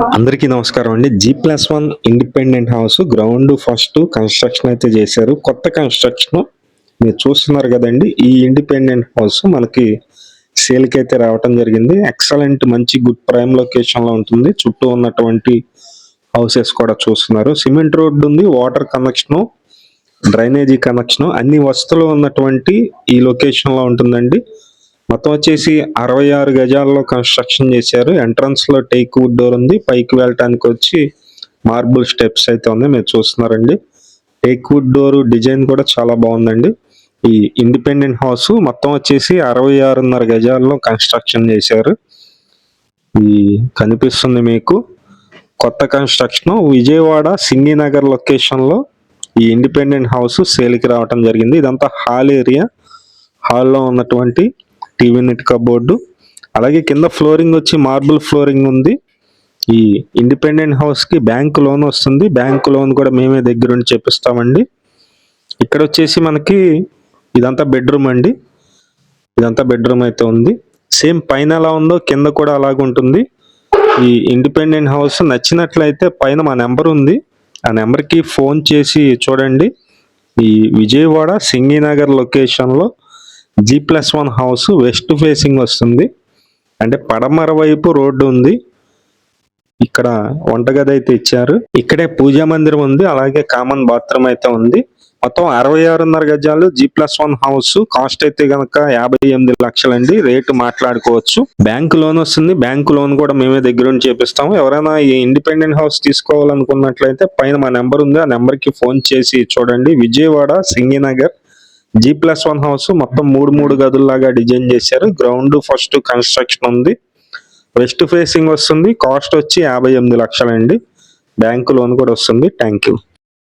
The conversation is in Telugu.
అందరికీ నమస్కారం అండి. G+1 independent house ground first construction అయితే చేశారు. కొత్త కన్స్ట్రక్షన్ మీరు చూస్తున్నారు కదండి. ఈ ఇండిపెండెంట్ హౌస్ మనకి సేల్కి అయితే రావటం జరిగింది. ఎక్సలెంట్ మంచి గుడ్ ప్రైమ్ లొకేషన్ లో ఉంటుంది. చుట్టూ ఉన్నటువంటి హౌసెస్ కూడా చూస్తున్నారు. సిమెంట్ రోడ్డు ఉంది, వాటర్ కనెక్షన్, డ్రైనేజీ కనెక్షన్, అన్ని వసతులు ఉన్నటువంటి ఈ లొకేషన్ లో ఉంటుందండి. మొత్తం వచ్చేసి 66 గజాల్లో కన్స్ట్రక్షన్ చేశారు. ఎంట్రన్స్ లో టేక్ వుడ్ డోర్ ఉంది. పైకి వెళ్ళటానికి వచ్చి మార్బుల్ స్టెప్స్ అయితే ఉన్నాయి, మీరు చూస్తున్నారండి. టేక్ వుడ్ డోర్ డిజైన్ కూడా చాలా బాగుందండి. ఈ ఇండిపెండెంట్ హౌస్ మొత్తం వచ్చేసి 66.5 గజాల్లో కన్స్ట్రక్షన్ చేశారు. ఈ కనిపిస్తుంది మీకు కొత్త కన్స్ట్రక్షన్. విజయవాడ సింగినగర్ లొకేషన్ లో ఈ ఇండిపెండెంట్ హౌస్ సేల్కి రావటం జరిగింది. ఇదంతా హాల్ ఏరియా. హాల్లో ఉన్నటువంటి టీవీ నెట్ కబోర్డు, అలాగే కింద ఫ్లోరింగ్ వచ్చి మార్బుల్ ఫ్లోరింగ్ ఉంది. ఈ ఇండిపెండెంట్ హౌస్ కి బ్యాంక్ లోన్ వస్తుంది. బ్యాంక్ లోన్ కూడా మేమే దగ్గరుండి చెప్పిస్తామండి. ఇక్కడ వచ్చేసి మనకి ఇదంతా బెడ్రూమ్ అండి. ఇదంతా బెడ్రూమ్ అయితే ఉంది. సేమ్ పైన ఎలా ఉందో కింద కూడా అలాగ ఉంటుంది. ఈ ఇండిపెండెంట్ హౌస్ నచ్చినట్లయితే పైన మా నెంబర్ ఉంది, ఆ నెంబర్కి ఫోన్ చేసి చూడండి. ఈ విజయవాడ సింగినగర్ లొకేషన్లో G+1 హౌస్ వెస్ట్ ఫేసింగ్ వస్తుంది. అంటే పడమర వైపు రోడ్డు ఉంది. ఇక్కడ వంటగది అయితే ఇచ్చారు. ఇక్కడే పూజా మందిరం ఉంది, అలాగే కామన్ బాత్రూమ్ అయితే ఉంది. మొత్తం 66.5 గజాలు G+1 హౌస్. కాస్ట్ అయితే గనక 58 లక్షలండి. రేటు మాట్లాడుకోవచ్చు. బ్యాంక్ లోన్ వస్తుంది. బ్యాంక్ లోన్ కూడా మేమే దగ్గర ఉండి చేపిస్తాము. ఎవరైనా ఈ ఇండిపెండెంట్ హౌస్ తీసుకోవాలనుకున్నట్లయితే పైన మా నెంబర్ ఉంది, ఆ నెంబర్ కి ఫోన్ చేసి చూడండి. విజయవాడ సింగినగర్ G+1 హౌస్ మొత్తం మూడు గదుల్లాగా డిజైన్ చేశారు. గ్రౌండ్ ఫస్ట్ కన్స్ట్రక్షన్ ఉంది. వెస్ట్ ఫేసింగ్ వస్తుంది. కాస్ట్ వచ్చి 58 లక్షలండి. బ్యాంక్ లోన్ కూడా వస్తుంది. Thank you.